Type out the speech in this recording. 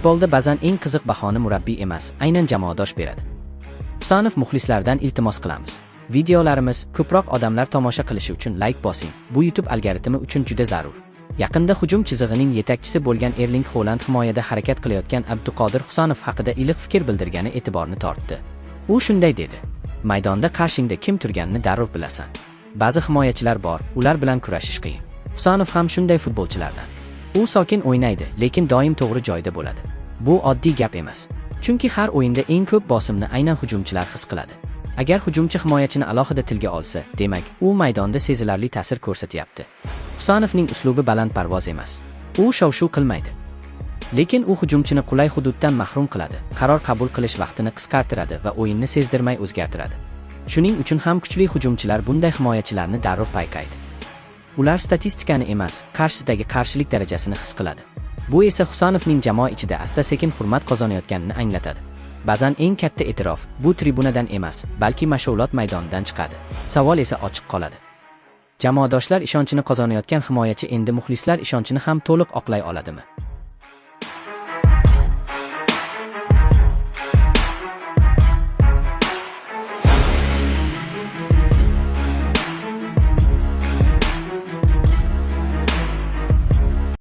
Futbolda ba'zan eng qiziq bahoni murabbiy emas, aynan jamoadosh beradi. Husanov muxlislardan iltimos qilamiz. Videolarimiz ko'proq odamlar tomosha qilishi uchun like bosing. Bu YouTube algoritmi uchun juda zarur. Yaqinda hujum chizig'ining yetakchisi bo'lgan Erling Haaland himoyada harakat qilayotgan Abduqodir Husanov haqida iliq fikr bildirgani e'tiborni tortdi. U shunday dedi: "Maydonda qarshingda kim turganini darrov bilasan. Ba'zi himoyachilar bor, ular bilan kurashish qiyin." Husanov ham shunday futbolchilardan. U sokin o'ynaydi, lekin doim to'g'ri joyda bo'ladi. Bu oddiy gap emas. Chunki har o'yinda eng ko'p bosimni aynan hujumchilar his qiladi. Agar hujumchi himoyachini alohida tilga olsa, demak, u maydonda sezilarli ta'sir ko'rsatyapti. Husanovning uslubi balandparvoz emas. U shov-shuv qilmaydi. Lekin u hujumchini qulay hududdan mahrum qiladi, qaror qabul qilish vaqtini qisqartiradi va o'yinni sezdirmay o'zgartiradi. Shuning uchun ham kuchli hujumchilar bunday himoyachilarni darrov payqaydi. Ular statistikani emas, qarshidagi qarshilik darajasini his qiladi. Bu esa Husanovning jamoa ichida asta-sekin hurmat qozonayotganini anglatadi. Ba'zan eng katta e'tirof bu tribunadan emas, balki mashg'ulot maydonidan chiqadi. Savol esa ochiq qoladi. Jamoadoshlar ishonchini qozonayotgan himoyachi endi muxlislar ishonchini ham to'liq oqlay oladimi?